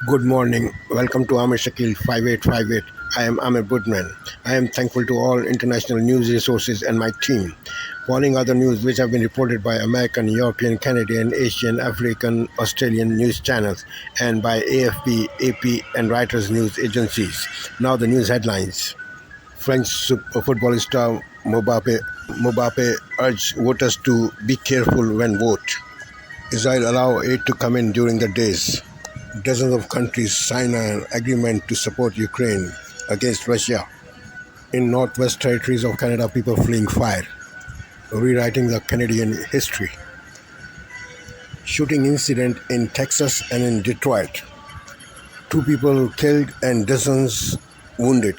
Good morning. Welcome to Amir 5858. I am Amir Budman. I am thankful to all international news resources and my team. Following other news which have been reported by American, European, Canadian, Asian, African, Australian news channels and by AFP, AP and Reuters news agencies. Now the news headlines. French football star Mbappe urged voters to be careful when vote. Israel allow aid to come in during the days. Dozens of countries sign an agreement to support Ukraine against Russia. In Northwest Territories of Canada, people fleeing fire, rewriting the Canadian history. Shooting incident in Texas and in Detroit. 2 people killed and dozens wounded.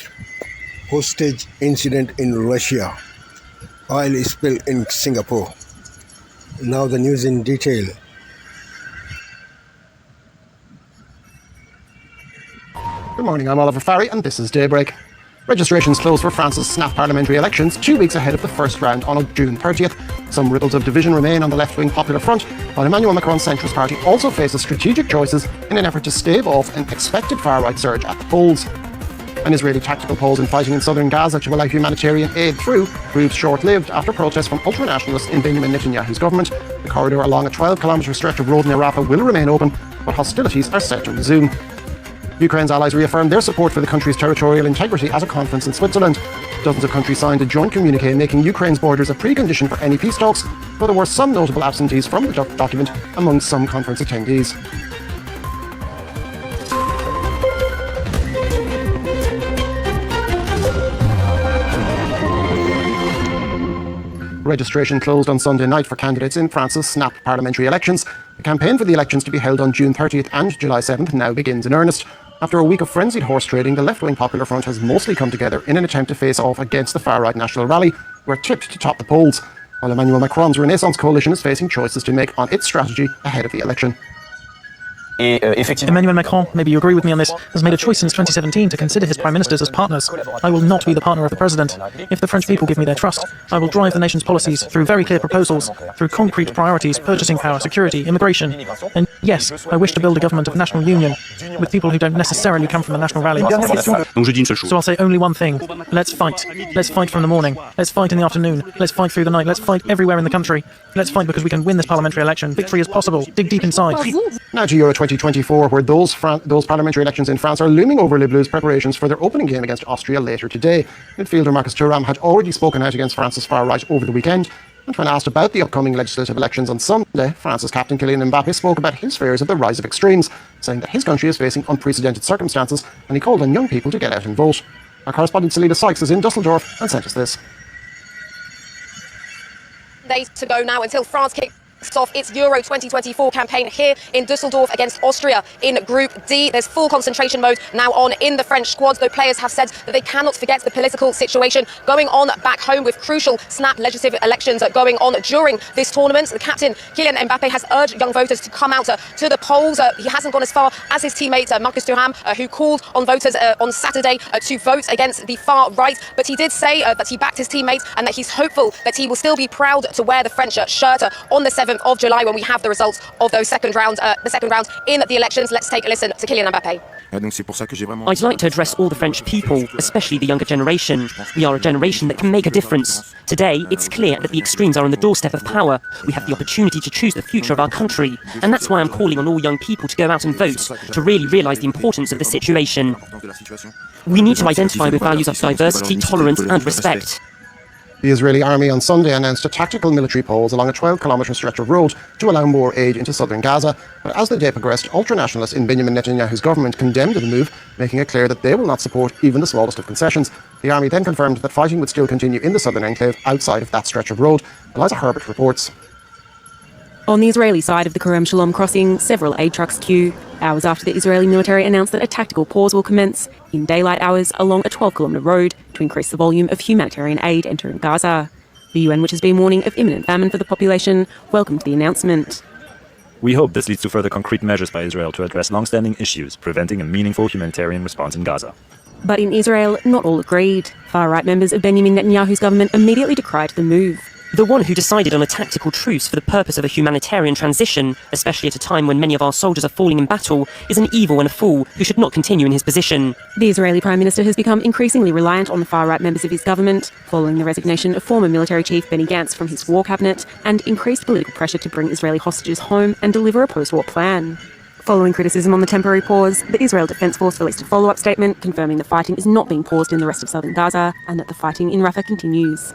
Hostage incident in Russia. Oil spill in Singapore. Now the news in detail. Good morning, I'm Oliver Farry and this is Daybreak. Registrations closed for France's snap parliamentary elections 2 weeks ahead of the first round on June 30th. Some ripples of division remain on the left-wing Popular Front, while Emmanuel Macron's centrist party also faces strategic choices in an effort to stave off an expected far-right surge at the polls. An Israeli tactical pause in fighting in southern Gaza to allow humanitarian aid through proved short-lived after protests from ultranationalists in Benjamin Netanyahu's government. The corridor along a 12-kilometre stretch of road near Rafah will remain open, but hostilities are set to resume. Ukraine's allies reaffirmed their support for the country's territorial integrity at a conference in Switzerland. Dozens of countries signed a joint communique making Ukraine's borders a precondition for any peace talks, though there were some notable absentees from the document among some conference attendees. Registration closed on Sunday night for candidates in France's snap parliamentary elections. The campaign for the elections to be held on June 30th and July 7th now begins in earnest. After a week of frenzied horse trading, the left-wing Popular Front has mostly come together in an attempt to face off against the far-right National Rally, who are tipped to top the polls, while Emmanuel Macron's Renaissance coalition is facing choices to make on its strategy ahead of the election. Emmanuel Macron, maybe you agree with me on this, has made a choice since 2017 to consider his prime ministers as partners. I will not be the partner of the president. If the French people give me their trust, I will drive the nation's policies through very clear proposals, through concrete priorities, purchasing power, security, immigration. And yes, I wish to build a government of national union with people who don't necessarily come from the national rally. So I'll say only one thing. Let's fight. Let's fight from the morning. Let's fight in the afternoon. Let's fight through the night. Let's fight everywhere in the country. Let's fight because we can win this parliamentary election. Victory is possible. Dig deep inside. Now to Euro 2024, where those parliamentary elections in France are looming over Les Bleus' preparations for their opening game against Austria later today. Midfielder Marcus Thuram had already spoken out against France's far-right over the weekend, and when asked about the upcoming legislative elections on Sunday, France's captain Kylian Mbappe spoke about his fears of the rise of extremes, saying that his country is facing unprecedented circumstances, and he called on young people to get out and vote. Our correspondent Selina Sykes is in Dusseldorf and sent us this. Days to go now until France kicks off its Euro 2024 campaign here in Dusseldorf against Austria in Group D. There's full concentration mode now on in the French squads, though players have said that they cannot forget the political situation going on back home with crucial snap legislative elections going on during this tournament. The captain, Kylian Mbappe, has urged young voters to come out to the polls. He hasn't gone as far as his teammate Marcus Thuram, who called on voters on Saturday to vote against the far right. But he did say that he backed his teammates and that he's hopeful that he will still be proud to wear the French shirt on the 7th of July when we have the results of those second round in the elections. Let's take a listen to Kylian Mbappe. I'd like to address all the French people, especially the younger generation. We are a generation that can make a difference. Today, it's clear that the extremes are on the doorstep of power. We have the opportunity to choose the future of our country, and that's why I'm calling on all young people to go out and vote, to really realise the importance of the situation. We need to identify with values of diversity, tolerance and respect. The Israeli army on Sunday announced a tactical military pause along a 12-kilometre stretch of road to allow more aid into southern Gaza. But as the day progressed, ultranationalists in Benjamin Netanyahu's government condemned the move, making it clear that they will not support even the smallest of concessions. The army then confirmed that fighting would still continue in the southern enclave outside of that stretch of road. Eliza Herbert reports. On the Israeli side of the Kerem Shalom crossing, several aid trucks queue, hours after the Israeli military announced that a tactical pause will commence in daylight hours along a 12-kilometre road to increase the volume of humanitarian aid entering Gaza. The UN, which has been warning of imminent famine for the population, welcomed the announcement. We hope this leads to further concrete measures by Israel to address long-standing issues, preventing a meaningful humanitarian response in Gaza. But in Israel, not all agreed. Far-right members of Benjamin Netanyahu's government immediately decried the move. The one who decided on a tactical truce for the purpose of a humanitarian transition, especially at a time when many of our soldiers are falling in battle, is an evil and a fool who should not continue in his position. The Israeli Prime Minister has become increasingly reliant on the far-right members of his government, following the resignation of former military chief Benny Gantz from his war cabinet and increased political pressure to bring Israeli hostages home and deliver a post-war plan. Following criticism on the temporary pause, the Israel Defense Force released a follow-up statement confirming the fighting is not being paused in the rest of southern Gaza and that the fighting in Rafah continues.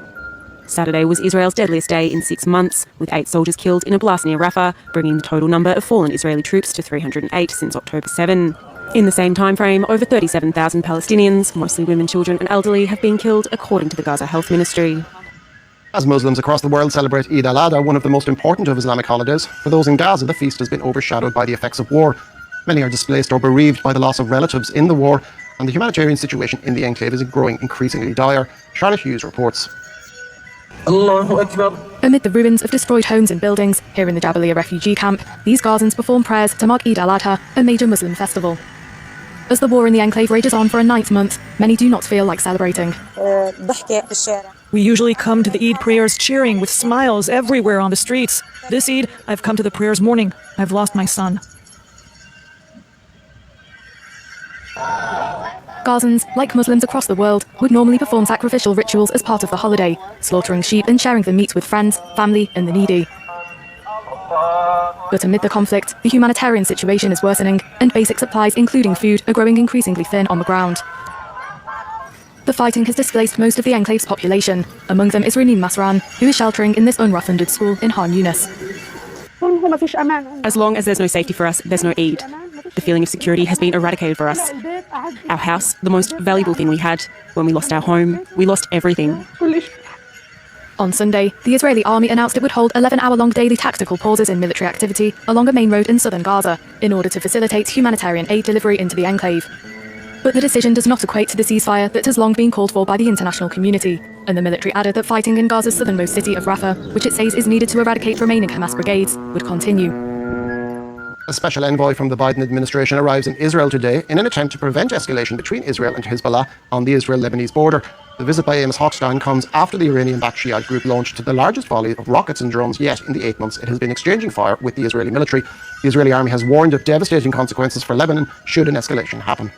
Saturday was Israel's deadliest day in 6 months, with 8 soldiers killed in a blast near Rafah, bringing the total number of fallen Israeli troops to 308 since October 7. In the same time frame, over 37,000 Palestinians, mostly women, children and elderly, have been killed, according to the Gaza Health Ministry. As Muslims across the world celebrate Eid al-Adha, one of the most important of Islamic holidays, for those in Gaza, the feast has been overshadowed by the effects of war. Many are displaced or bereaved by the loss of relatives in the war, and the humanitarian situation in the enclave is growing increasingly dire. Charlotte Hughes reports. Amid the ruins of destroyed homes and buildings, here in the Jabalia refugee camp, these Gazans perform prayers to mark Eid al-Adha, a major Muslim festival. As the war in the enclave rages on for a 9th month, many do not feel like celebrating. We usually come to the Eid prayers cheering with smiles everywhere on the streets. This Eid, I've come to the prayers mourning. I've lost my son. Gazans, like Muslims across the world, would normally perform sacrificial rituals as part of the holiday, slaughtering sheep and sharing the meat with friends, family and the needy. But amid the conflict, the humanitarian situation is worsening, and basic supplies including food are growing increasingly thin on the ground. The fighting has displaced most of the enclave's population. Among them is Ranim Masran, who is sheltering in this UNRWA-funded school in Han Yunis. As long as there's no safety for us, there's no Eid. The feeling of security has been eradicated for us. Our house, the most valuable thing we had. When we lost our home, we lost everything. On Sunday, the Israeli army announced it would hold 11-hour-long daily tactical pauses in military activity along a main road in southern Gaza in order to facilitate humanitarian aid delivery into the enclave. But the decision does not equate to the ceasefire that has long been called for by the international community, and the military added that fighting in Gaza's southernmost city of Rafah, which it says is needed to eradicate remaining Hamas brigades, would continue. A special envoy from the Biden administration arrives in Israel today in an attempt to prevent escalation between Israel and Hezbollah on the Israel-Lebanese border. The visit by Amos Hochstein comes after the Iranian-backed Shiite group launched the largest volley of rockets and drones yet in the 8 months it has been exchanging fire with the Israeli military. The Israeli army has warned of devastating consequences for Lebanon should an escalation happen.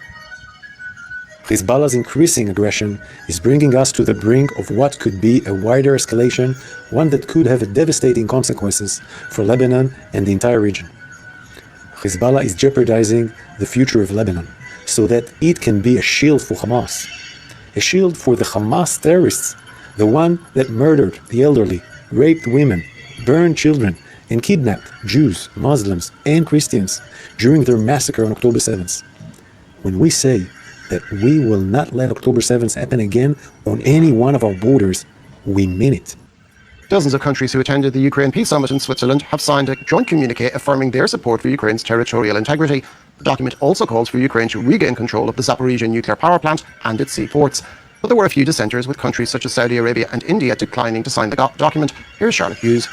Hezbollah's increasing aggression is bringing us to the brink of what could be a wider escalation, one that could have devastating consequences for Lebanon and the entire region. Hezbollah is jeopardizing the future of Lebanon so that it can be a shield for Hamas. A shield for the Hamas terrorists, the one that murdered the elderly, raped women, burned children, and kidnapped Jews, Muslims, and Christians during their massacre on October 7th. When we say that we will not let October 7th happen again on any one of our borders, we mean it. Dozens of countries who attended the Ukraine Peace Summit in Switzerland have signed a joint communiqué affirming their support for Ukraine's territorial integrity. The document also calls for Ukraine to regain control of the Zaporizhzhia nuclear power plant and its seaports. But there were a few dissenters, with countries such as Saudi Arabia and India declining to sign the document. Here's Charlotte Hughes.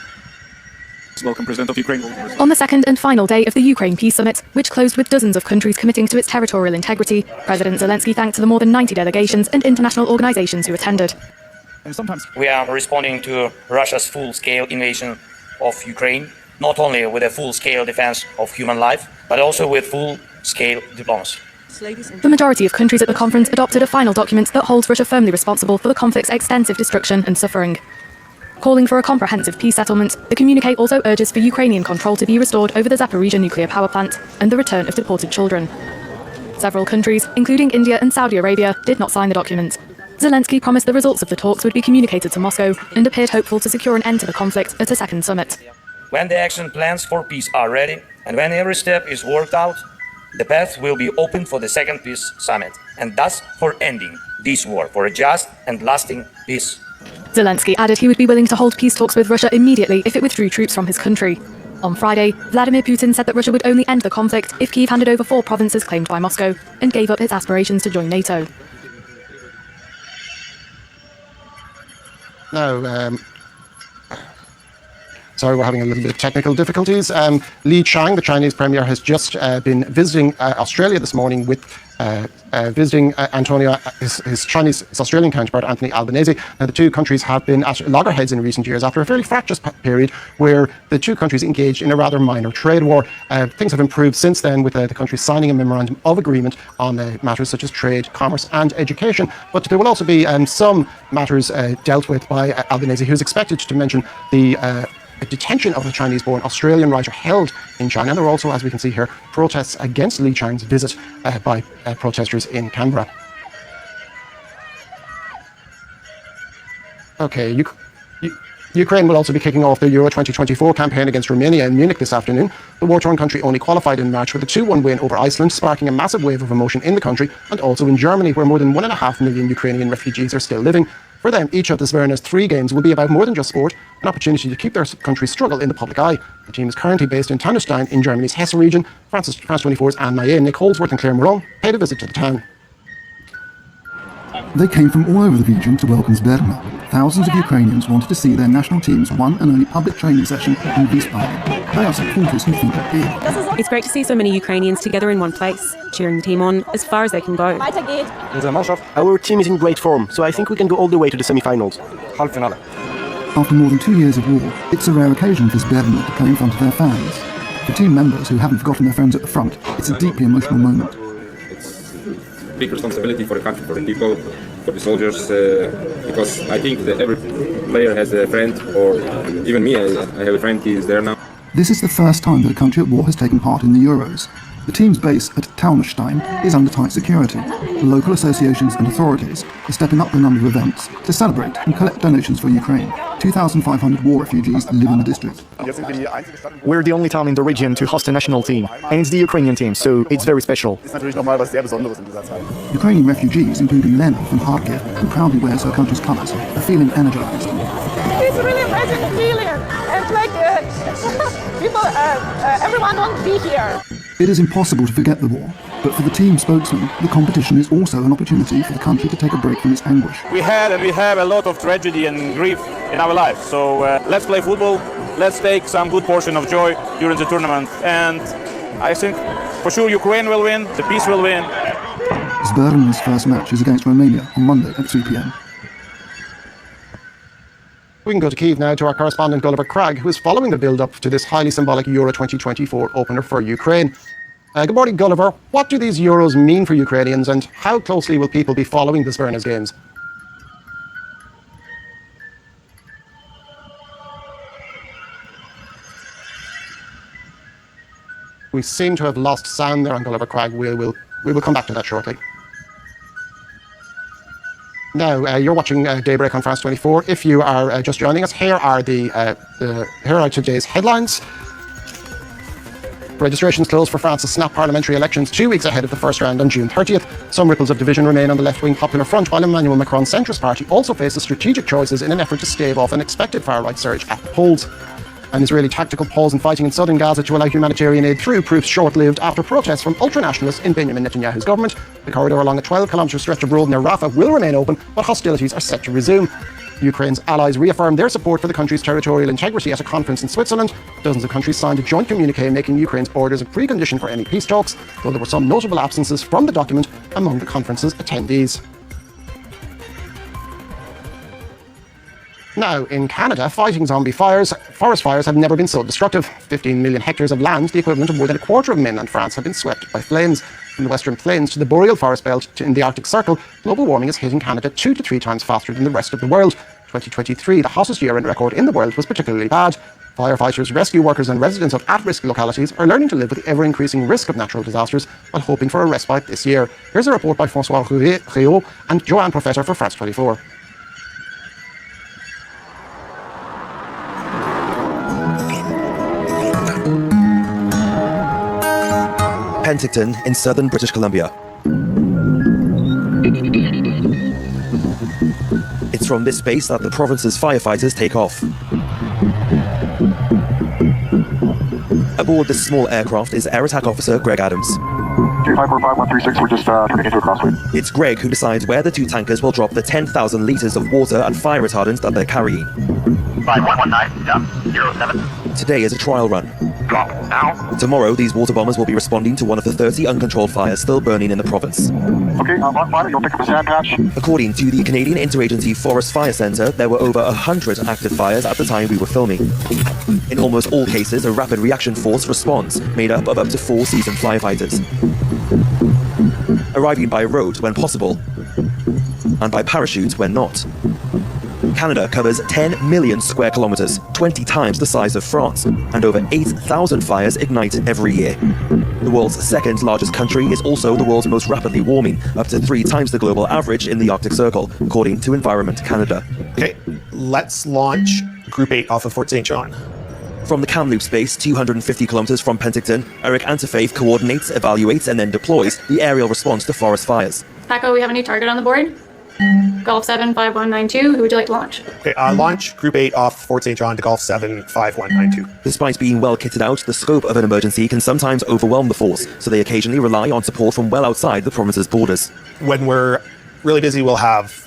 Welcome, President of Ukraine. On the second and final day of the Ukraine Peace Summit, which closed with dozens of countries committing to its territorial integrity, President Zelensky thanked the more than 90 delegations and international organizations who attended. We are responding to Russia's full-scale invasion of Ukraine, not only with a full-scale defense of human life, but also with full-scale diplomacy. The majority of countries at the conference adopted a final document that holds Russia firmly responsible for the conflict's extensive destruction and suffering. Calling for a comprehensive peace settlement, the communiqué also urges for Ukrainian control to be restored over the Zaporizhzhia nuclear power plant and the return of deported children. Several countries, including India and Saudi Arabia, did not sign the document. Zelensky promised the results of the talks would be communicated to Moscow and appeared hopeful to secure an end to the conflict at a second summit. When the action plans for peace are ready, and when every step is worked out, the path will be open for the second peace summit, and thus for ending this war for a just and lasting peace. Zelensky added he would be willing to hold peace talks with Russia immediately if it withdrew troops from his country. On Friday, Vladimir Putin said that Russia would only end the conflict if Kyiv handed over 4 provinces claimed by Moscow and gave up its aspirations to join NATO. Now, Sorry, we're having a little bit of technical difficulties. Li Qiang, the Chinese premier, has just been visiting Australia this morning with visiting his Australian counterpart, Anthony Albanese. Now, the two countries have been at loggerheads in recent years after a fairly fractious period where the two countries engaged in a rather minor trade war. Things have improved since then, with the countries signing a memorandum of agreement on matters such as trade, commerce and education. But there will also be some matters dealt with by Albanese, who's expected to mention the detention of a Chinese-born Australian writer held in China. And there are also, as we can see here, protests against Li Qiang's visit by protesters in Canberra. Okay, Ukraine will also be kicking off the Euro 2024 campaign against Romania in Munich this afternoon. The war-torn country only qualified in March with a 2-1 win over Iceland, sparking a massive wave of emotion in the country and also in Germany, where more than 1.5 million Ukrainian refugees are still living. For them, each of the Zverna's 3 games will be about more than just sport, an opportunity to keep their country's struggle in the public eye. The team is currently based in Taunusstein in Germany's Hesse region. France 24's Anne Maillet, Nick Holdsworth and Claire Moron paid a visit to the town. They came from all over the region to welcome Zverna. Thousands of Ukrainians wanted to see their national team's one and only public training session in Wiesbaden. They are supporters who think it big. It's great to see so many Ukrainians together in one place, cheering the team on as far as they can go. Our team is in great form, so I think we can go all the way to the semi-finals. After more than 2 years of war, it's a rare occasion for Zverna to play in front of their fans. For team members who haven't forgotten their friends at the front, it's a deeply emotional moment. Big responsibility for the country, for the people, for the soldiers, because I think that every player has a friend, or even me, I have a friend, he is there now. This is the first time that a country at war has taken part in the Euros. The team's base at Taunusstein is under tight security. The local associations and authorities are stepping up the number of events to celebrate and collect donations for Ukraine. 2,500 war refugees live in the district. We're the only town in the region to host a national team, and it's the Ukrainian team, so it's very special. Ukrainian refugees, including Lena from Kharkiv, who proudly wears her country's colours, are feeling energized. It's really amazing feeling, and like people, everyone wants to be here. It is impossible to forget the war, but for the team spokesman, the competition is also an opportunity for the country to take a break from its anguish. We had and we have a lot of tragedy and grief in our life, so let's play football, let's take some good portion of joy during the tournament, and I think for sure Ukraine will win, the peace will win. Zverna's first match is against Romania on Monday at 3 p.m. We can go to Kyiv now to our correspondent Gulliver Cragg, who is following the build-up to this highly symbolic Euro 2024 opener for Ukraine. Good morning, Gulliver. What do these Euros mean for Ukrainians, and how closely will people be following the Zverna's games? We seem to have lost sound there on Gulliver Cragg. We will come back to that shortly. Now, you're watching Daybreak on France 24. If you are just joining us, here are today's headlines. Registrations closed for France's snap parliamentary elections 2 weeks ahead of the first round on June 30th. Some ripples of division remain on the left-wing Popular Front, while Emmanuel Macron's centrist party also faces strategic choices in an effort to stave off an expected far-right surge at the polls. An Israeli tactical pause in fighting in southern Gaza to allow humanitarian aid through proves short-lived after protests from ultranationalists in Benjamin Netanyahu's government. The corridor along a 12-kilometre stretch of road near Rafah will remain open, but hostilities are set to resume. Ukraine's allies reaffirmed their support for the country's territorial integrity at a conference in Switzerland. Dozens of countries signed a joint communique making Ukraine's borders a precondition for any peace talks, though there were some notable absences from the document among the conference's attendees. Now, in Canada, fighting zombie forest fires have never been so destructive. 15 million hectares of land, the equivalent of more than a quarter of mainland France, have been swept by flames. From the Western Plains to the boreal forest belt in the Arctic Circle, global warming is hitting Canada 2 to 3 times faster than the rest of the world. 2023, the hottest year in record in the world, was particularly bad. Firefighters, rescue workers and residents of at-risk localities are learning to live with the ever-increasing risk of natural disasters while hoping for a respite this year. Here's a report by François Réault and Joanne Professor for France 24. Penticton in southern British Columbia. It's from this base that the province's firefighters take off. Aboard this small aircraft is Air Attack Officer Greg Adams. 545-136, we're just turning into a crosswind. It's Greg who decides where the two tankers will drop the 10,000 litres of water and fire retardant that they're carrying. 5119, 07. Today is a trial run. Drop now. Tomorrow, these water bombers will be responding to one of the 30 uncontrolled fires still burning in the province. Okay, I'm on fire. You'll pick up a sand patch. According to the Canadian Interagency Forest Fire Centre, there were over 100 active fires at the time we were filming. In almost all cases, a rapid reaction force responds, made up of up to 4 seasoned firefighters. Arriving by road when possible, and by parachute when not. Canada covers 10 million square kilometers, 20 times the size of France, and over 8,000 fires ignite every year. The world's second largest country is also the world's most rapidly warming, up to 3 times the global average in the Arctic Circle, according to Environment Canada. Okay, let's launch Group 8 off of Fort St. John. From the Kamloops base, 250 kilometers from Penticton, Eric Antifaith coordinates, evaluates, and then deploys the aerial response to forest fires. Paco, we have a new target on the board. Golf 75192, who would you like to launch? Okay, launch Group 8 off Fort St. John to Golf 75192. Despite being well kitted out, the scope of an emergency can sometimes overwhelm the force, so they occasionally rely on support from well outside the province's borders. When we're really busy, we'll have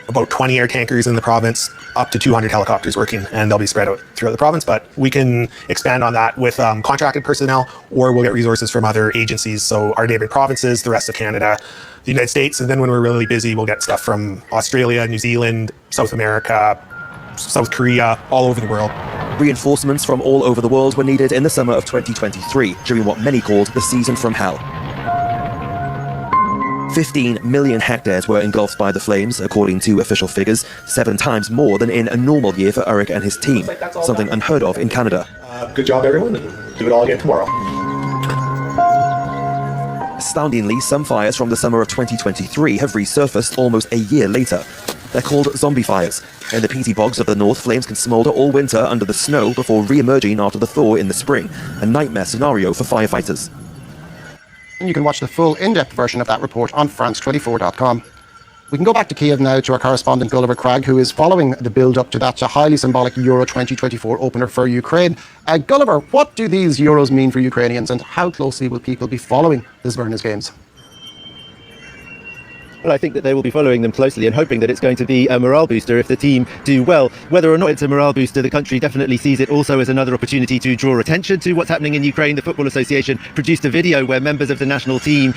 about 20 air tankers in the province, up to 200 helicopters working, and they'll be spread out throughout the province, but we can expand on that with contracted personnel, or we'll get resources from other agencies, so our neighboring provinces, the rest of Canada, the United States, and then when we're really busy, we'll get stuff from Australia, New Zealand, South America, South Korea, all over the world. Reinforcements from all over the world were needed in the summer of 2023, during what many called the season from hell. 15 million hectares were engulfed by the flames, according to official figures, 7 times more than in a normal year for Eric and his team, something unheard of in Canada. Good job, everyone. Do it all again tomorrow. Astoundingly, some fires from the summer of 2023 have resurfaced almost a year later. They're called zombie fires. In the peaty bogs of the north, flames can smolder all winter under the snow before re-emerging after the thaw in the spring, a nightmare scenario for firefighters. And you can watch the full in-depth version of that report on France24.com. We can go back to Kiev now to our correspondent Gulliver Cragg, who is following the build-up to that highly symbolic Euro 2024 opener for Ukraine. Gulliver, what do these Euros mean for Ukrainians, and how closely will people be following the Zvernes Games? Well, I think that they will be following them closely and hoping that it's going to be a morale booster if the team do well. Whether or not it's a morale booster, the country definitely sees it also as another opportunity to draw attention to what's happening in Ukraine. The Football Association produced a video where members of the national team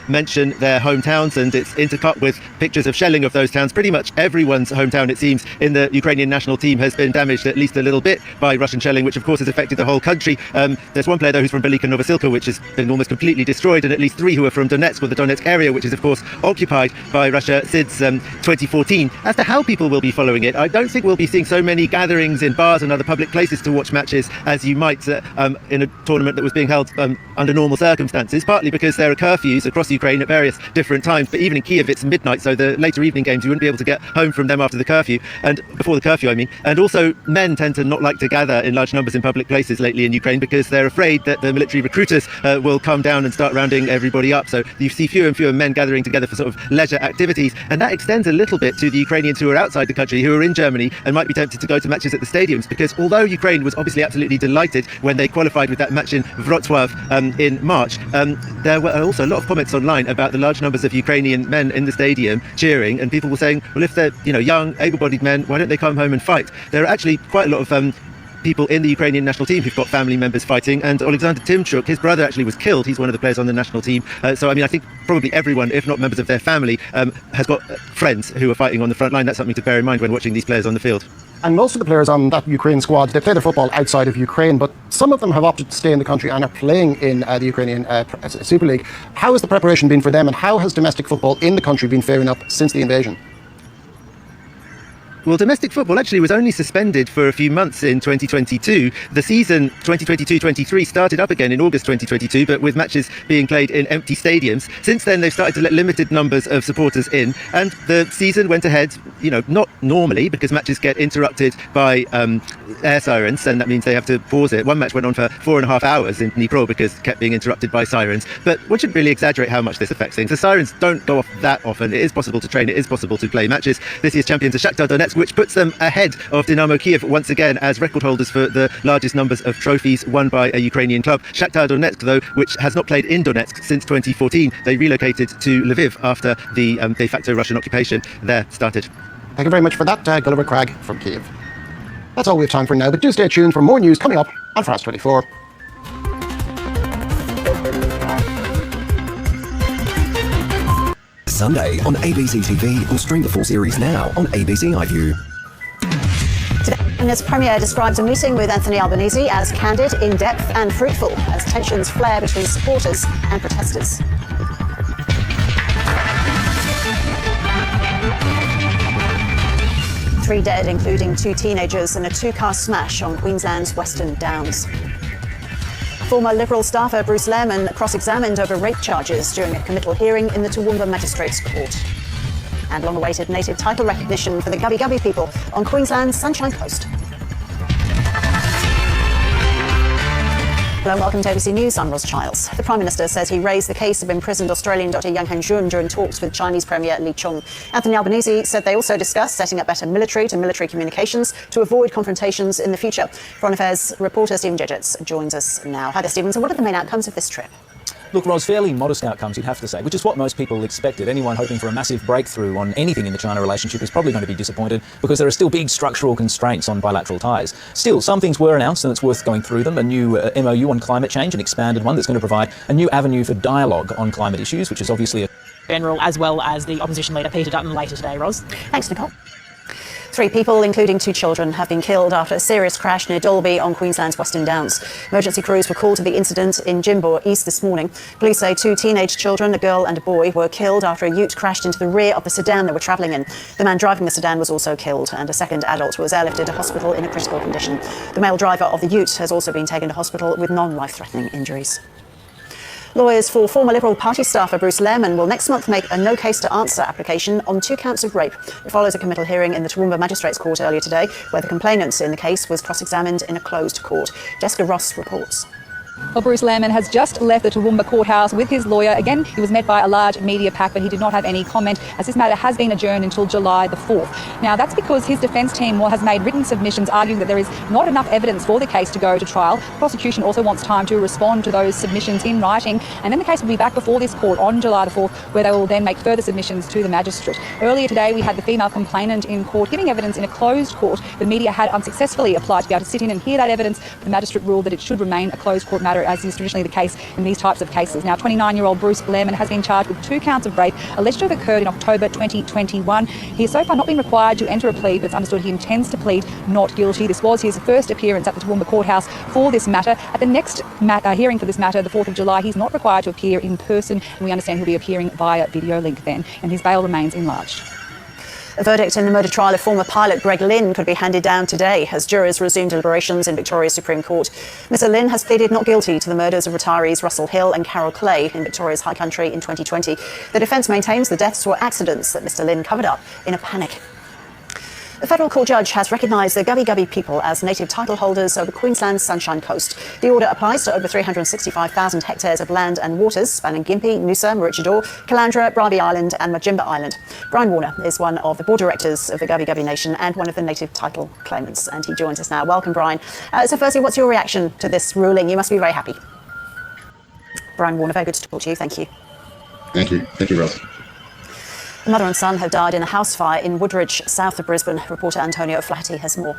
mention their hometowns, and it's intercut with pictures of shelling of those towns. Pretty much everyone's hometown, it seems, in the Ukrainian national team has been damaged at least a little bit by Russian shelling, which of course has affected the whole country. There's one player though who's from Velika Novosilka, which has been almost completely destroyed, and at least 3 who are from Donetsk, or the Donetsk area, which is of course occupied by Russia since 2014. As to how people will be following it, I don't think we'll be seeing so many gatherings in bars and other public places to watch matches as you might in a tournament that was being held under normal circumstances, partly because there are curfews across Ukraine at various different times, but even in Kiev it's midnight, so the later evening games you wouldn't be able to get home from them after the curfew, and before the curfew I mean. And also men tend to not like to gather in large numbers in public places lately in Ukraine because they're afraid that the military recruiters will come down and start rounding everybody up, so you see fewer and fewer men gathering together for sort of leisure activities, and that extends a little bit to the Ukrainians who are outside the country, who are in Germany and might be tempted to go to matches at the stadiums, because although Ukraine was obviously absolutely delighted when they qualified with that match in Wrocław in March, there were also a lot of comments online about the large numbers of Ukrainian men in the stadium cheering, and people were saying, well, if they're young, able-bodied men, why don't they come home and fight? There are actually quite a lot of people in the Ukrainian national team who've got family members fighting, and Alexander Tymchuk, his brother actually was killed. He's one of the players on the national team. So I mean, I think probably everyone, if not members of their family, has got friends who are fighting on the front line. That's something to bear in mind when watching these players on the field. And most of the players on that Ukraine squad, they play their football outside of Ukraine, but some of them have opted to stay in the country and are playing in the Ukrainian Super League. How has the preparation been for them, and how has domestic football in the country been faring up since the invasion? Well, domestic football actually was only suspended for a few months in 2022. The season 2022-23 started up again in August 2022, but with matches being played in empty stadiums. Since then, they've started to let limited numbers of supporters in, and the season went ahead, not normally, because matches get interrupted by air sirens, and that means they have to pause it. One match went on for 4.5 hours in Dnipro because it kept being interrupted by sirens, but one shouldn't really exaggerate how much this affects things. The sirens don't go off that often. It is possible to train, it is possible to play matches. This year's champions are Shakhtar Donetsk, which puts them ahead of Dynamo Kiev once again as record holders for the largest numbers of trophies won by a Ukrainian club. Shakhtar Donetsk, though, which has not played in Donetsk since 2014, they relocated to Lviv after the de facto Russian occupation there started. Thank you very much for that, Gulliver Cragg from Kiev. That's all we have time for now, but do stay tuned for more news coming up on France 24. Sunday on ABC TV, or stream the full series now on ABC iView. Today, Premier describes a meeting with Anthony Albanese as candid, in-depth and fruitful as tensions flare between supporters and protesters. Three dead, including 2 teenagers, in a 2-car smash on Queensland's Western Downs. Former Liberal staffer Bruce Lehrmann cross-examined over rape charges during a committal hearing in the Toowoomba Magistrates Court. And long-awaited native title recognition for the Gubbi Gubbi people on Queensland's Sunshine Coast. Hello and welcome to ABC News. I'm Ros Childs. The Prime Minister says he raised the case of imprisoned Australian Dr Yang Hanjun during talks with Chinese Premier Li Chong. Anthony Albanese said they also discussed setting up better military-to-military communications to avoid confrontations in the future. Foreign Affairs reporter Stephen Jejets joins us now. Hi there, Stephen. So what are the main outcomes of this trip? Look, Ros, fairly modest outcomes, you'd have to say, which is what most people expected. Anyone hoping for a massive breakthrough on anything in the China relationship is probably going to be disappointed because there are still big structural constraints on bilateral ties. Still, some things were announced and it's worth going through them. A new MOU on climate change, an expanded one that's going to provide a new avenue for dialogue on climate issues, which is obviously a general, as well as the opposition leader Peter Dutton later today, Ros. Thanks, Nicole. 3 people, including 2 children, have been killed after a serious crash near Dalby on Queensland's Western Downs. Emergency crews were called to the incident in Jimbo East this morning. Police say 2 teenage children, a girl and a boy, were killed after a ute crashed into the rear of the sedan they were travelling in. The man driving the sedan was also killed, and a second adult was airlifted to hospital in a critical condition. The male driver of the ute has also been taken to hospital with non-life-threatening injuries. Lawyers for former Liberal Party staffer Bruce Lehrmann will next month make a no-case-to-answer application on 2 counts of rape. It follows a committal hearing in the Toowoomba Magistrates Court earlier today, where the complainant in the case was cross-examined in a closed court. Jessica Ross reports. Well, Bruce Lehrmann has just left the Toowoomba courthouse with his lawyer. Again, he was met by a large media pack, but he did not have any comment, as this matter has been adjourned until July the 4th. Now, that's because his defence team has made written submissions arguing that there is not enough evidence for the case to go to trial. The prosecution also wants time to respond to those submissions in writing, and then the case will be back before this court on July the 4th, where they will then make further submissions to the magistrate. Earlier today, we had the female complainant in court giving evidence in a closed court. The media had unsuccessfully applied to be able to sit in and hear that evidence. The magistrate ruled that it should remain a closed court matter, as is traditionally the case in these types of cases. Now, 29-year-old Bruce Lehrmann has been charged with 2 counts of rape alleged to have occurred in October 2021. He has so far not been required to enter a plea, but it's understood he intends to plead not guilty. This was his first appearance at the Toowoomba courthouse for this matter. At the next hearing for this matter, the 4th of July, he's not required to appear in person, and we understand he'll be appearing via video link then, and his bail remains enlarged. A verdict in the murder trial of former pilot Greg Lynn could be handed down today as jurors resume deliberations in Victoria's Supreme Court. Mr Lynn has pleaded not guilty to the murders of retirees Russell Hill and Carol Clay in Victoria's High Country in 2020. The defence maintains the deaths were accidents that Mr Lynn covered up in a panic. A federal court judge has recognised the Gubbi Gubbi people as native title holders over Queensland's Sunshine Coast. The order applies to over 365,000 hectares of land and waters spanning Gympie, Noosa, Maroochydore, Caloundra, Bribie Island and Majimba Island. Brian Warner is one of the board directors of the Gubbi Gubbi Nation and one of the native title claimants, and he joins us now. Welcome, Brian. So firstly, what's your reaction to this ruling? You must be very happy. Brian Warner, very good to talk to you. Thank you. Thank you. Thank you, Ross. A mother and son have died in a house fire in Woodridge, south of Brisbane. Reporter Antonio Flaherty has more.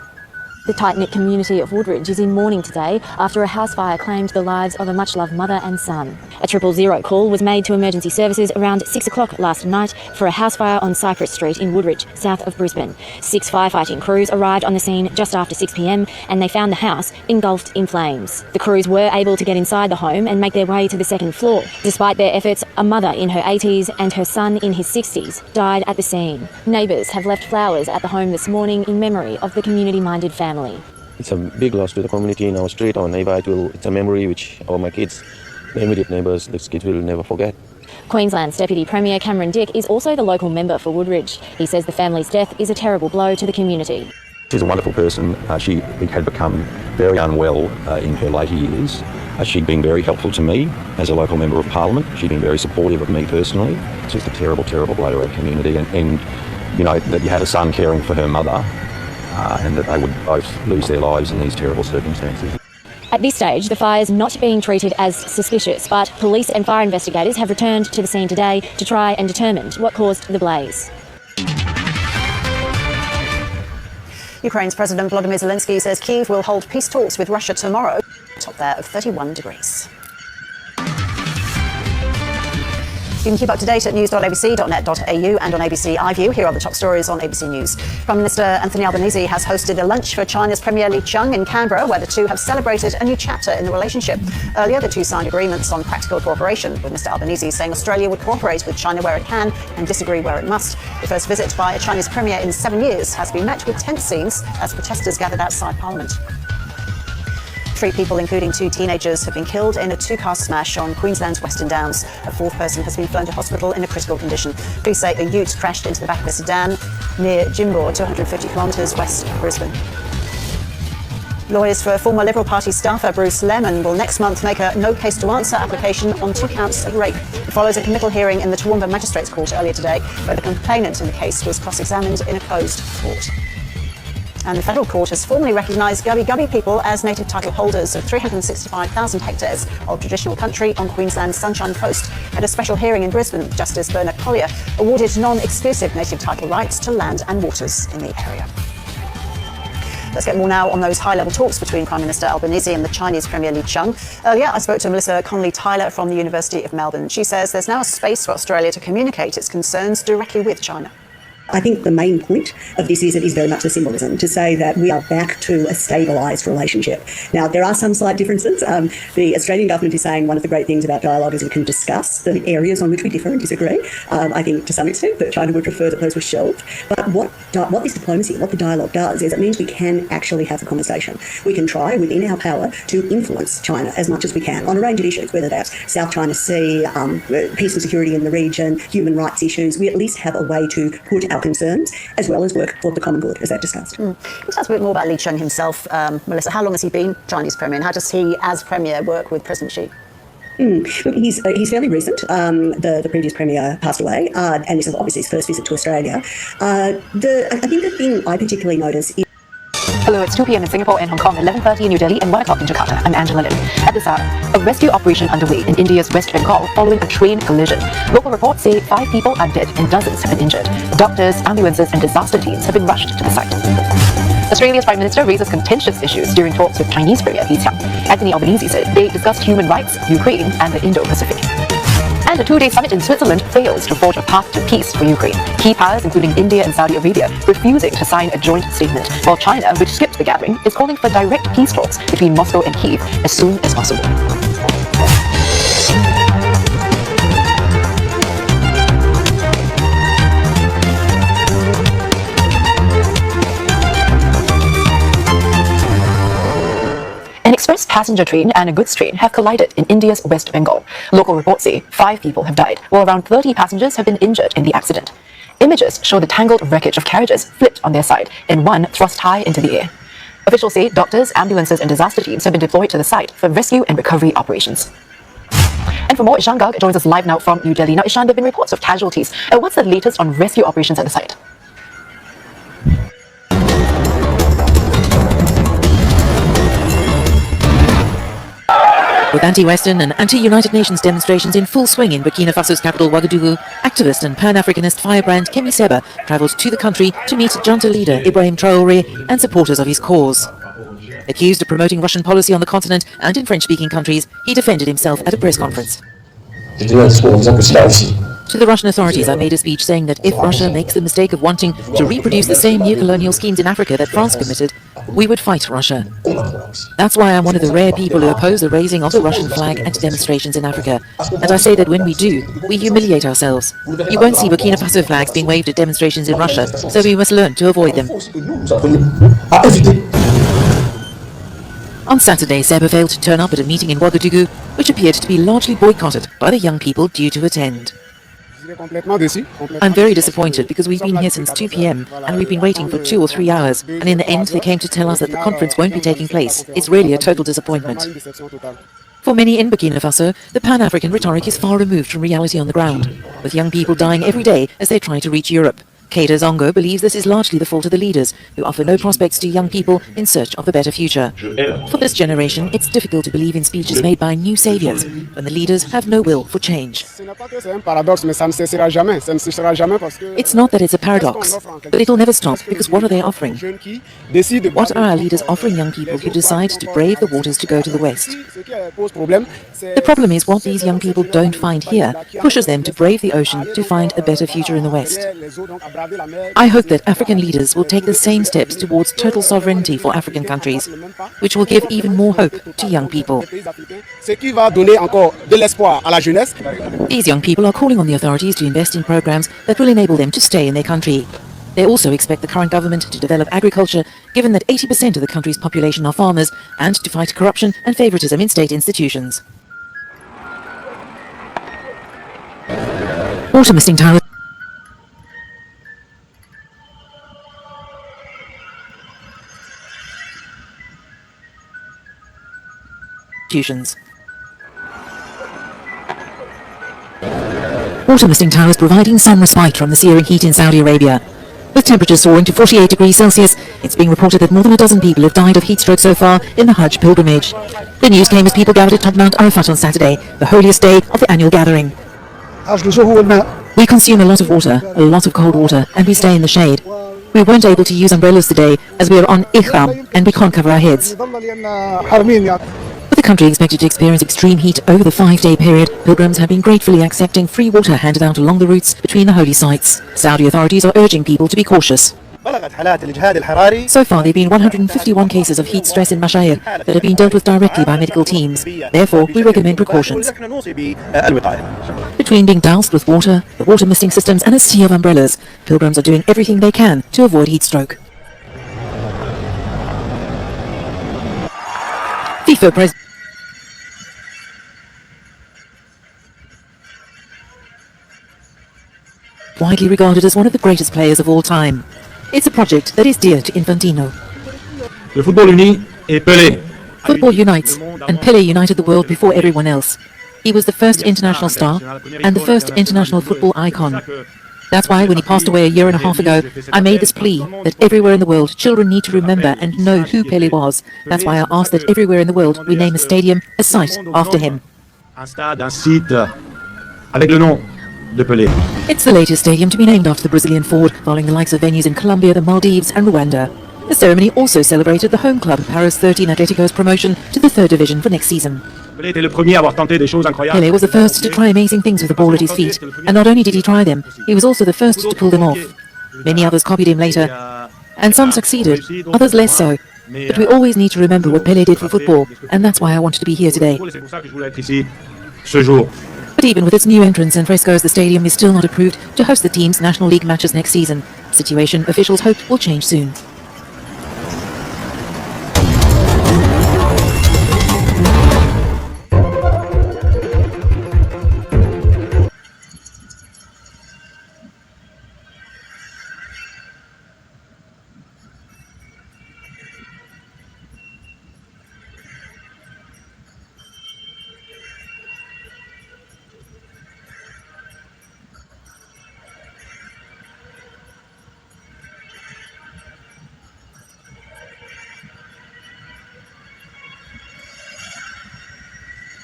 The tight-knit community of Woodridge is in mourning today after a house fire claimed the lives of a much-loved mother and son. A 000 call was made to emergency services around 6 o'clock last night for a house fire on Cypress Street in Woodridge, south of Brisbane. 6 firefighting crews arrived on the scene just after 6 p.m. and they found the house engulfed in flames. The crews were able to get inside the home and make their way to the second floor. Despite their efforts, a mother in her 80s and her son in his 60s died at the scene. Neighbours have left flowers at the home this morning in memory of the community-minded family. It's a big loss to the community in our street, our neighbour. It's a memory which all my kids, the immediate neighbours, these kids will never forget. Queensland's Deputy Premier Cameron Dick is also the local member for Woodridge. He says the family's death is a terrible blow to the community. She's a wonderful person. She had become very unwell in her later years. She'd been very helpful to me as a local member of Parliament. She'd been very supportive of me personally. It's just a terrible, terrible blow to our community. And that you had a son caring for her mother, and that they would both lose their lives in these terrible circumstances. At this stage, the fire's not being treated as suspicious, but police and fire investigators have returned to the scene today to try and determine what caused the blaze. Ukraine's President Volodymyr Zelensky says Kyiv will hold peace talks with Russia tomorrow, top there of 31 degrees. You can keep up to date at news.abc.net.au and on ABC iView. Here are the top stories on ABC News. Prime Minister Anthony Albanese has hosted a lunch for China's Premier Li Qiang in Canberra, where the two have celebrated a new chapter in the relationship. Earlier, the two signed agreements on practical cooperation, with Mr Albanese saying Australia would cooperate with China where it can and disagree where it must. The first visit by a Chinese Premier in 7 years has been met with tense scenes as protesters gathered outside Parliament. 3 people, including 2 teenagers, have been killed in a 2-car smash on Queensland's Western Downs. A 4th person has been flown to hospital in a critical condition. Police say a ute crashed into the back of a sedan near Jimbo, 250 kilometres west of Brisbane. Lawyers for former Liberal Party staffer Bruce Lemon will next month make a no-case-to-answer application on 2 counts of rape. It follows a committal hearing in the Toowoomba Magistrates Court earlier today, where the complainant in the case was cross-examined in a closed court. And the federal court has formally recognised Gubbi Gubbi people as native title holders of 365,000 hectares of traditional country on Queensland's Sunshine Coast. At a special hearing in Brisbane, Justice Bernard Collier awarded non-exclusive native title rights to land and waters in the area. Let's get more now on those high-level talks between Prime Minister Albanese and the Chinese Premier Li Qiang. Earlier, I spoke to Melissa Connolly-Tyler from the University of Melbourne. She says there's now a space for Australia to communicate its concerns directly with China. I think the main point of this is it is very much a symbolism to say that we are back to a stabilised relationship. Now, there are some slight differences. The Australian government is saying one of the great things about dialogue is we can discuss the areas on which we differ and disagree. I think to some extent that China would prefer that those were shelved. But what this diplomacy, what the dialogue does is it means we can actually have a conversation. We can try within our power to influence China as much as we can on a range of issues, whether that's South China Sea, peace and security in the region, human rights issues. We at least have a way to put our concerns as well as work for the common good, as I've discussed. Can you tell us a bit more about Li Qiang himself, Melissa? How long has he been Chinese Premier, and how does he, as Premier, work with President Xi? Look, he's fairly recent. The previous Premier passed away, and this is obviously his first visit to Australia. I think the thing I particularly notice is Hello, it's 2 p.m. in Singapore and Hong Kong, 11:30 in New Delhi and 1 o'clock in Jakarta. I'm Angela Lin. At this hour, a rescue operation underway in India's West Bengal following a train collision. Local reports say 5 people are dead and dozens have been injured. Doctors, ambulances and disaster teams have been rushed to the site. Australia's Prime Minister raises contentious issues during talks with Chinese Premier Li Qiang. Anthony Albanese said they discussed human rights, Ukraine and the Indo-Pacific. And a 2-day summit in Switzerland fails to forge a path to peace for Ukraine. Key powers, including India and Saudi Arabia, refusing to sign a joint statement, while China, which skipped the gathering, is calling for direct peace talks between Moscow and Kyiv as soon as possible. An express passenger train and a goods train have collided in India's West Bengal. Local reports say 5 people have died, while around 30 passengers have been injured in the accident. Images show the tangled wreckage of carriages flipped on their side and one thrust high into the air. Officials say doctors, ambulances and disaster teams have been deployed to the site for rescue and recovery operations. And for more, Ishan Garg joins us live now from New Delhi. Now, Ishan, there have been reports of casualties. What's the latest on rescue operations at the site? With anti-Western and anti-United Nations demonstrations in full swing in Burkina Faso's capital Ouagadougou, activist and Pan-Africanist firebrand Kemi Seba travelled to the country to meet junta leader Ibrahim Traoré and supporters of his cause. Accused of promoting Russian policy on the continent and in French-speaking countries, he defended himself at a press conference. To the Russian authorities, I made a speech saying that if Russia makes the mistake of wanting to reproduce the same neocolonial schemes in Africa that France committed, we would fight Russia. That's why I'm one of the rare people who oppose the raising of the Russian flag at demonstrations in Africa. And I say that when we do, we humiliate ourselves. You won't see Burkina Faso flags being waved at demonstrations in Russia, so we must learn to avoid them. On Saturday, Seba failed to turn up at a meeting in Ouagadougou, which appeared to be largely boycotted by the young people due to attend. I'm very disappointed because we've been here since 2 p.m. and we've been waiting for 2 or 3 hours, and in the end they came to tell us that the conference won't be taking place. It's really a total disappointment. For many in Burkina Faso, the Pan-African rhetoric is far removed from reality on the ground, with young people dying every day as they try to reach Europe. Keita Zongo believes this is largely the fault of the leaders, who offer no prospects to young people in search of a better future. For this generation, it's difficult to believe in speeches made by new saviors when the leaders have no will for change. It's not that it's a paradox, but it'll never stop, because what are they offering? What are our leaders offering young people who decide to brave the waters to go to the West? The problem is what these young people don't find here pushes them to brave the ocean to find a better future in the West. I hope that African leaders will take the same steps towards total sovereignty for African countries, which will give even more hope to young people. These young people are calling on the authorities to invest in programs that will enable them to stay in their country. They also expect the current government to develop agriculture, given that 80% of the country's population are farmers, and to fight corruption and favoritism in state institutions. Water misting towers. Water misting towers providing some respite from the searing heat in Saudi Arabia. With temperatures soaring to 48 degrees Celsius, it's being reported that more than a dozen people have died of heat stroke so far in the Hajj pilgrimage. The news came as people gathered at top Mount Arafat on Saturday, the holiest day of the annual gathering. We consume a lot of water, a lot of cold water, and we stay in the shade. We weren't able to use umbrellas today as we are on ihram and we can't cover our heads. With the country expected to experience extreme heat over the 5-day period, pilgrims have been gratefully accepting free water handed out along the routes between the holy sites. Saudi authorities are urging people to be cautious. So far, there have been 151 cases of heat stress in Mashayikh that have been dealt with directly by medical teams. Therefore, we recommend precautions. Between being doused with water, the water misting systems, and a sea of umbrellas, pilgrims are doing everything they can to avoid heat stroke. FIFA President widely regarded as one of the greatest players of all time. It's a project that is dear to Infantino. Le football uni et Pelé. Football unites, and Pelé united the world before everyone else. He was the first international star and the first international football icon. That's why when he passed away a year and a half ago, I made this plea that everywhere in the world children need to remember and know who Pelé was. That's why I asked that everywhere in the world we name a stadium, a site, after him. Un stade, un site avec le nom de Pelé. It's the latest stadium to be named after the Brazilian forward, following the likes of venues in Colombia, the Maldives and Rwanda. The ceremony also celebrated the home club Paris 13 Atletico's promotion to the 3rd division for next season. Pelé was the first to try amazing things with the ball at his feet, and not only did he try them, he was also the first to pull them off. Many others copied him later, and some succeeded, others less so. But we always need to remember what Pelé did for football, and that's why I wanted to be here today. But even with its new entrance and frescoes, the stadium is still not approved to host the team's National League matches next season. Situation officials hope will change soon.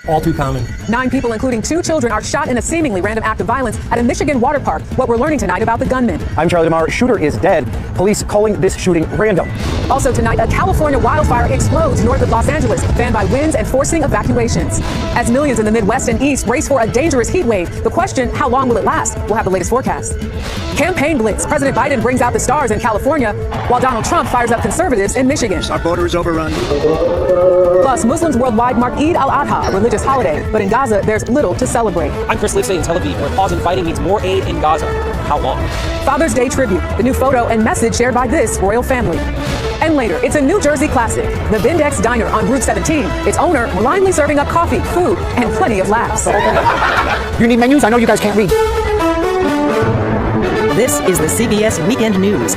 All too common. 9 people, including 2 children, are shot in a seemingly random act of violence at a Michigan water park. What we're learning tonight about the gunman. I'm Charlie DeMar. Shooter is dead. Police calling this shooting random. Also tonight, a California wildfire explodes north of Los Angeles, fanned by winds and forcing evacuations. As millions in the Midwest and East brace for a dangerous heat wave, the question, how long will it last? We'll have the latest forecast. Campaign blitz. President Biden brings out the stars in California, while Donald Trump fires up conservatives in Michigan. Our border is overrun. Plus, Muslims worldwide mark Eid al-Adha, a religious holiday, but in Gaza, there's little to celebrate. I'm Chris Livesay in Tel Aviv, where pause in fighting means more aid in Gaza. How long? Father's Day tribute, the new photo and message shared by this royal family. And later, it's a New Jersey classic, the Vindex Diner on Route 17. Its owner blindly serving up coffee, food, and plenty of laughs. You need menus? I know you guys can't read. This is the CBS Weekend News.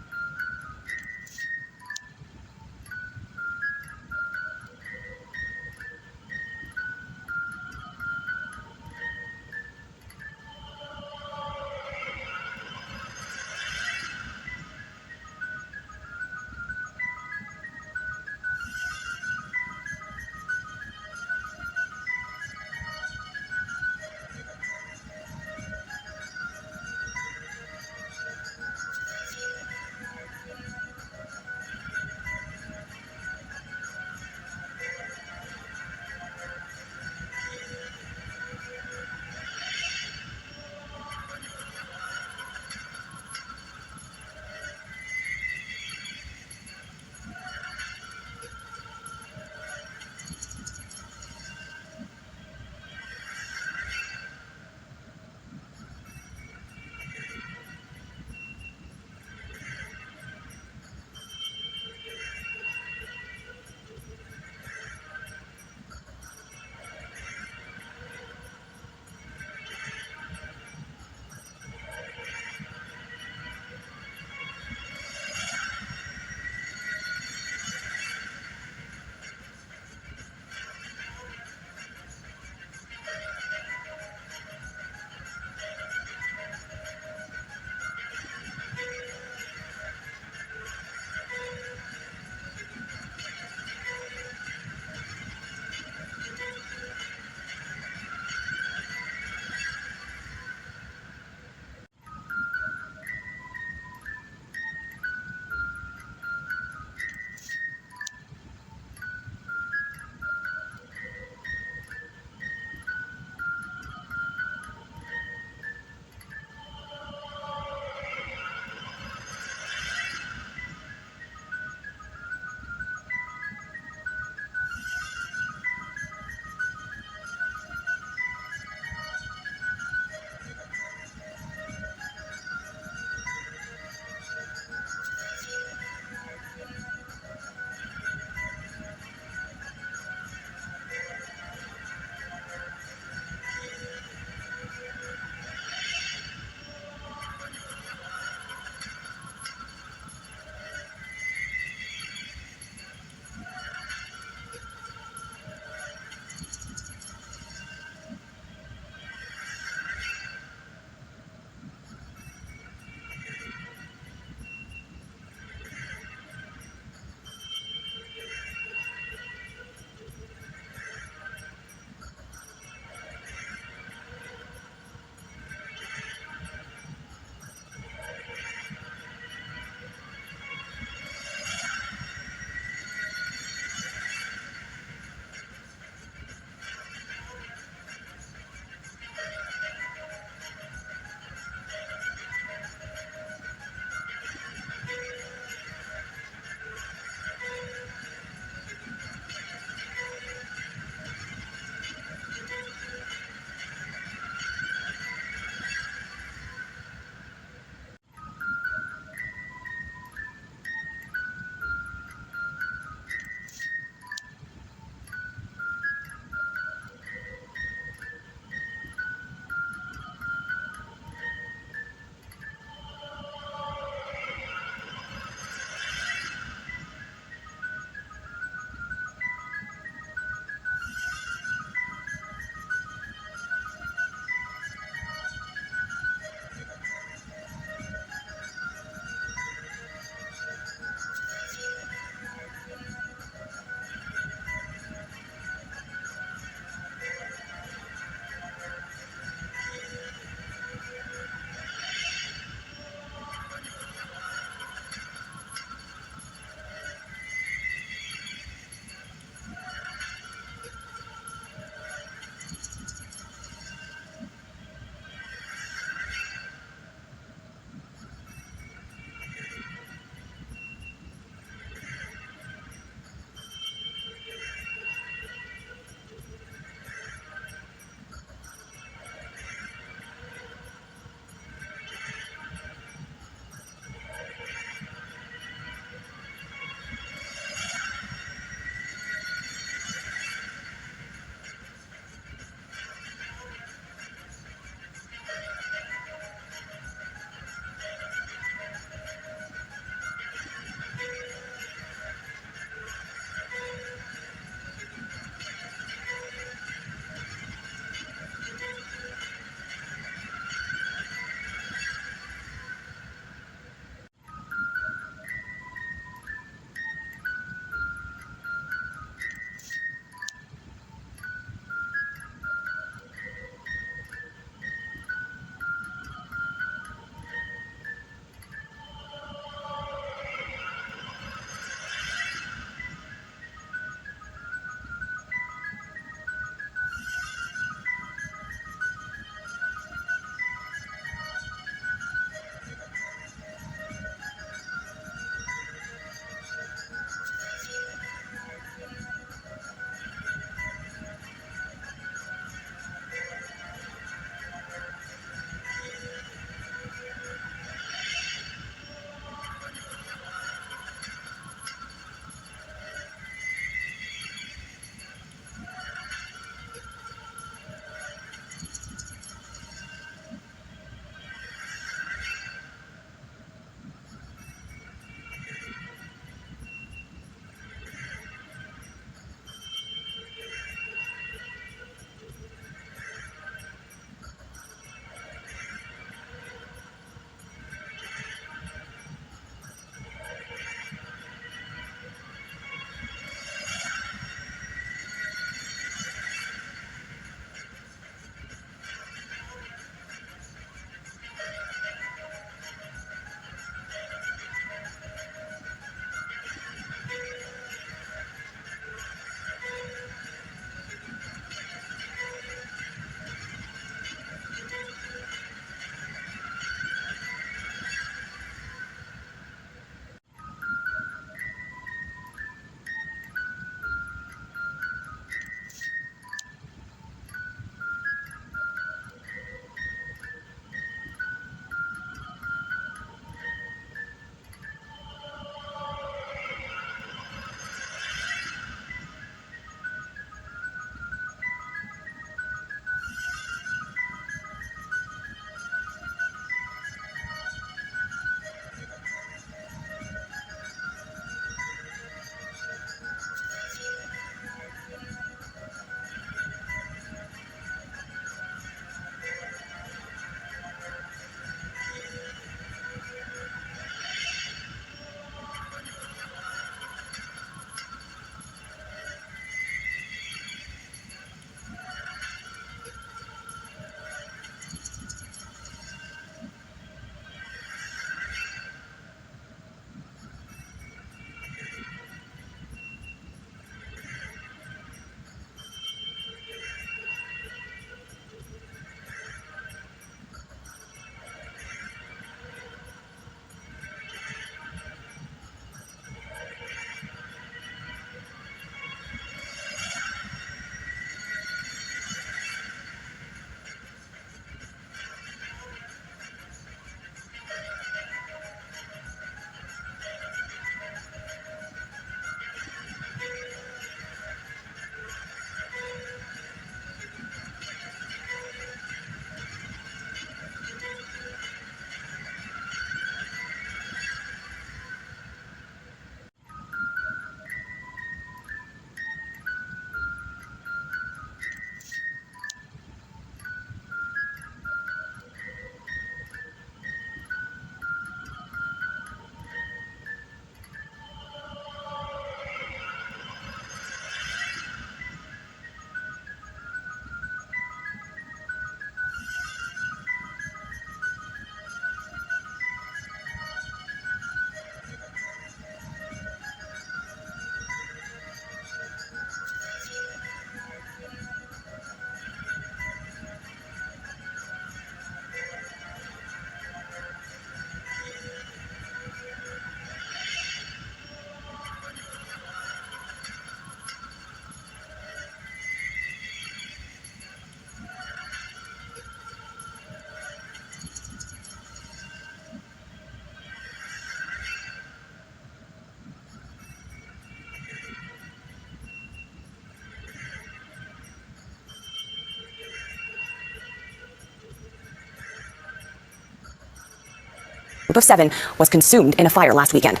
group of 7 was consumed in a fire last weekend.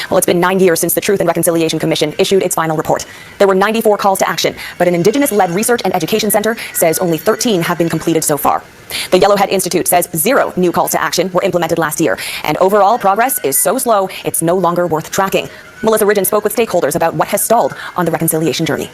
Well, it's been 9 years since the Truth and Reconciliation Commission issued its final report. There were 94 calls to action, but an Indigenous-led research and education center says only 13 have been completed so far. The Yellowhead Institute says 0 new calls to action were implemented last year, and overall progress is so slow it's no longer worth tracking. Melissa Ridgen spoke with stakeholders about what has stalled on the reconciliation journey.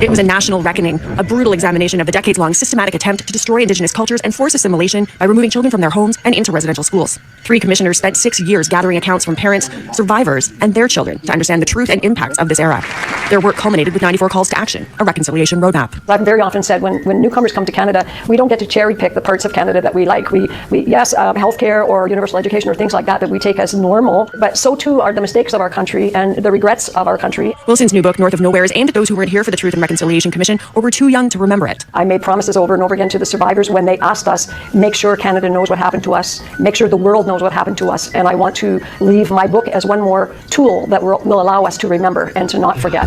It was a national reckoning, a brutal examination of the decades-long systematic attempt to destroy Indigenous cultures and force assimilation by removing children from their homes and into residential schools. 3 commissioners spent 6 years gathering accounts from parents, survivors, and their children to understand the truth and impacts of this era. Their work culminated with 94 calls to action, a reconciliation roadmap. I've very often said when newcomers come to Canada, we don't get to cherry pick the parts of Canada that we like. Yes, healthcare or universal education or things like that we take as normal, but so too are the mistakes of our country and the regrets of our country. Wilson's new book, North of Nowhere, is aimed at those who weren't here for the Truth and Reconciliation Commission or were too young to remember it. I made promises over and over again to the survivors when they asked us, make sure Canada knows what happened to us, make sure the world knows what happened to us, and I want to leave my book as one more tool that will allow us to remember and to not forget.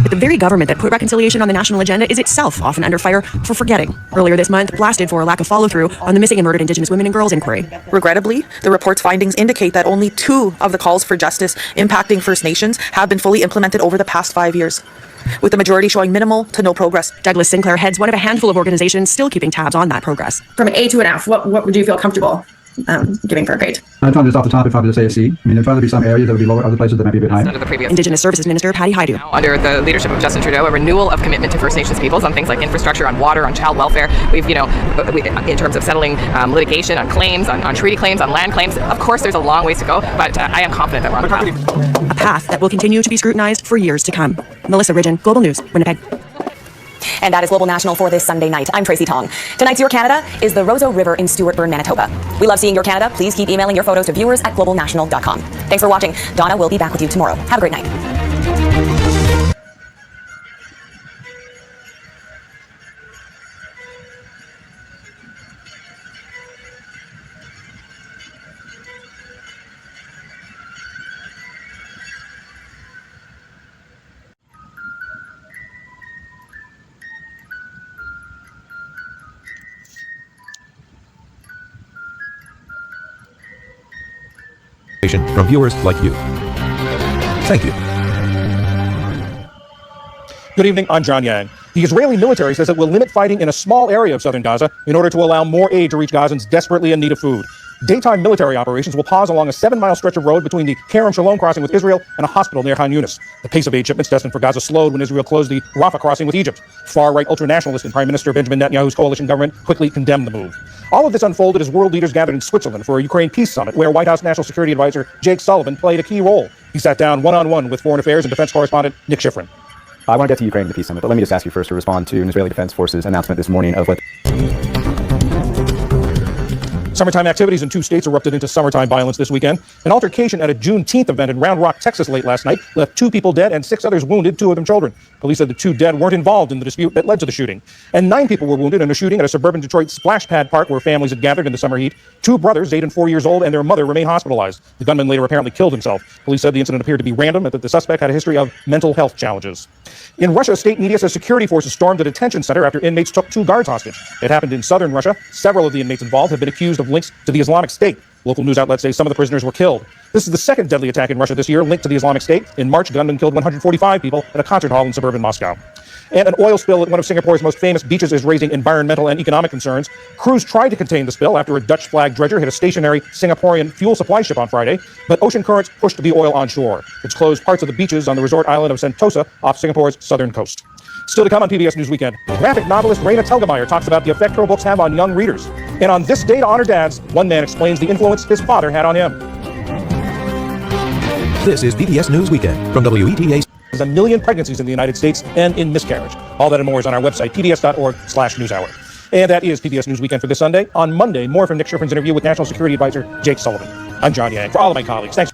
But the very government that put reconciliation on the national agenda is itself often under fire for forgetting. Earlier this month, blasted for a lack of follow-through on the missing and murdered Indigenous women and girls inquiry. Regrettably, the report's findings indicate that only 2 of the calls for justice impacting First Nations have been fully implemented over the past 5 years, with the majority showing minimal to no progress. Douglas Sinclair heads one of a handful of organizations still keeping tabs on that progress. From an A to an F, what would you feel comfortable giving for a grade? I'm trying just off the top if I were to say a C. I mean, there'd probably be some areas that would be lower, other places that might be a bit higher. Under the previous Indigenous Services Minister Patty Haidu. Under the leadership of Justin Trudeau, a renewal of commitment to First Nations peoples on things like infrastructure, on water, on child welfare. We've, in terms of settling litigation on claims, on treaty claims, on land claims. Of course, there's a long ways to go, but I am confident that we're on the path. A path that will continue to be scrutinized for years to come. Melissa Ridgen, Global News, Winnipeg. And that is Global National for this Sunday night. I'm Tracy Tong. Tonight's Your Canada is the Roseau River in Stewartburn, Manitoba. We love seeing Your Canada. Please keep emailing your photos to viewers@globalnational.com. Thanks for watching. Donna will be back with you tomorrow. Have a great night. From viewers like you. Thank you. Good evening, I'm John Yang. The Israeli military says it will limit fighting in a small area of southern Gaza in order to allow more aid to reach Gazans desperately in need of food. Daytime military operations will pause along a 7-mile stretch of road between the Kerem Shalom crossing with Israel and a hospital near Khan Yunis. The pace of aid shipments destined for Gaza slowed when Israel closed the Rafah crossing with Egypt. Far-right ultranationalist and Prime Minister Benjamin Netanyahu's coalition government quickly condemned the move. All of this unfolded as world leaders gathered in Switzerland for a Ukraine peace summit where White House National Security Advisor Jake Sullivan played a key role. He sat down one-on-one with Foreign Affairs and Defense correspondent Nick Schifrin. I want to get to Ukraine and the peace summit, but let me just ask you first to respond to an Israeli Defense Forces announcement this morning of what... Summertime activities in 2 states erupted into summertime violence this weekend. An altercation at a Juneteenth event in Round Rock, Texas late last night left 2 people dead and 6 others wounded, 2 of them children. Police said the 2 dead weren't involved in the dispute that led to the shooting. And 9 people were wounded in a shooting at a suburban Detroit splash pad park where families had gathered in the summer heat. 2 brothers, 8 and 4 years old, and their mother remain hospitalized. The gunman later apparently killed himself. Police said the incident appeared to be random and that the suspect had a history of mental health challenges. In Russia, state media says security forces stormed a detention center after inmates took 2 guards hostage. It happened in southern Russia. Several of the inmates involved have been accused of links to the Islamic State. Local news outlets say some of the prisoners were killed. This is the 2nd deadly attack in Russia this year linked to the Islamic State. In March, gunmen killed 145 people at a concert hall in suburban Moscow. And an oil spill at one of Singapore's most famous beaches is raising environmental and economic concerns. Crews tried to contain the spill after a Dutch flag dredger hit a stationary Singaporean fuel supply ship on Friday, but ocean currents pushed the oil onshore. It's closed parts of the beaches on the resort island of Sentosa off Singapore's southern coast. Still to come on PBS News Weekend, graphic novelist Raina Telgemeier talks about the effect her books have on young readers. And on this day to honor dads, one man explains the influence his father had on him. This is PBS News Weekend from WETA. There's 1 million pregnancies in the United States and in miscarriage. All that and more is on our website, pbs.org/newshour. And that is PBS News Weekend for this Sunday. On Monday, more from Nick Schifrin's interview with National Security Advisor Jake Sullivan. I'm John Yang. For all of my colleagues, thanks.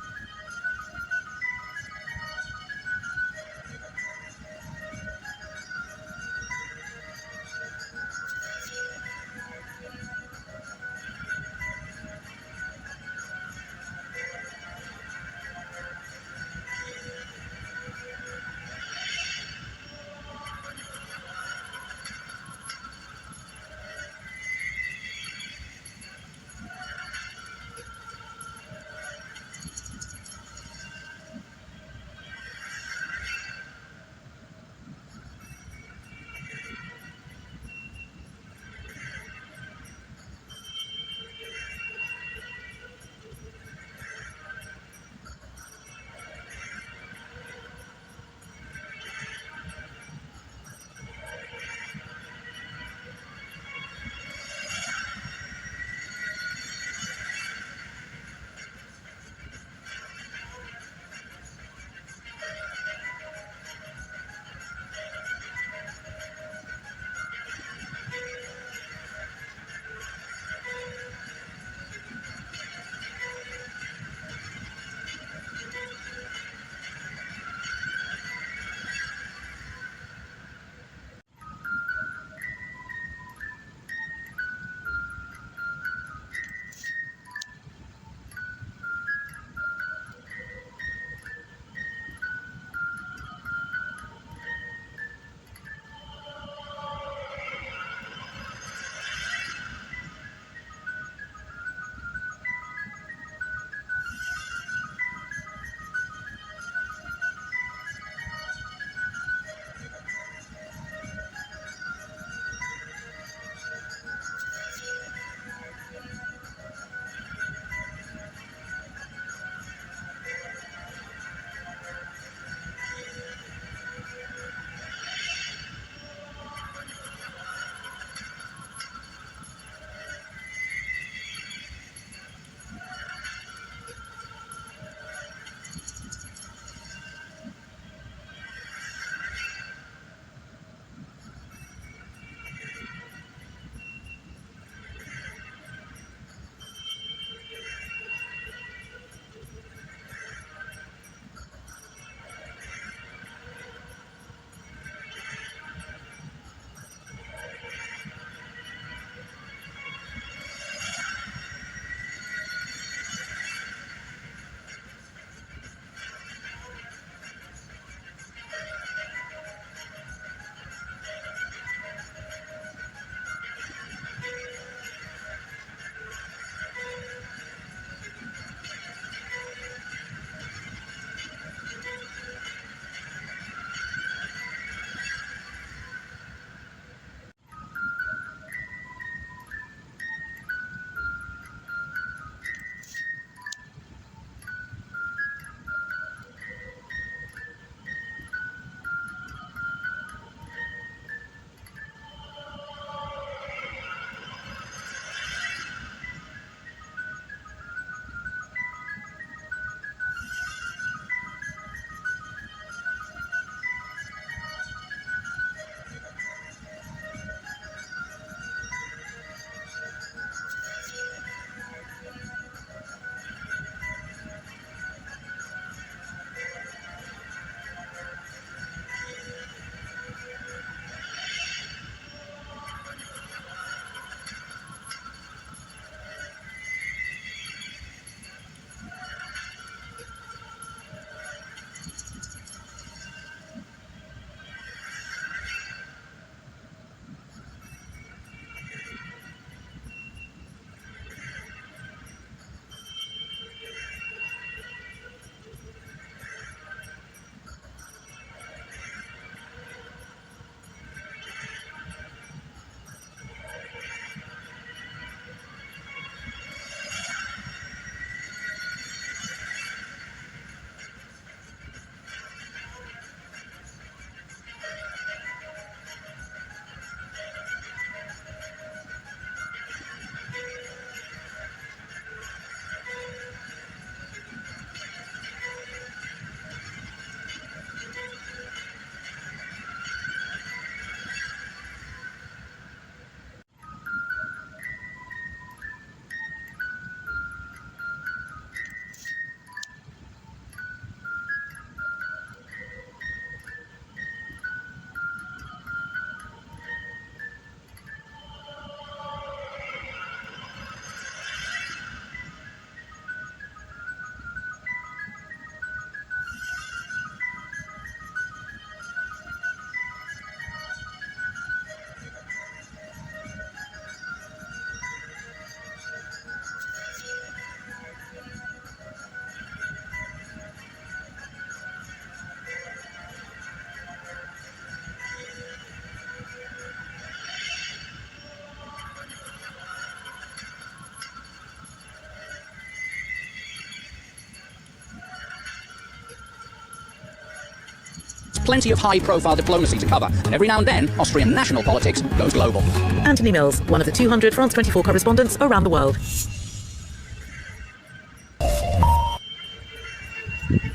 plenty of high-profile diplomacy to cover, and every now and then, Austrian national politics goes global. Anthony Mills, one of the 200 France 24 correspondents around the world.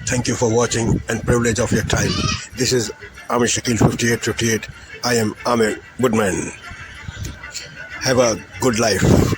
Thank you for watching and privilege of your time. This is Amir Shakil 5858. I am Amir Woodman. Have a good life.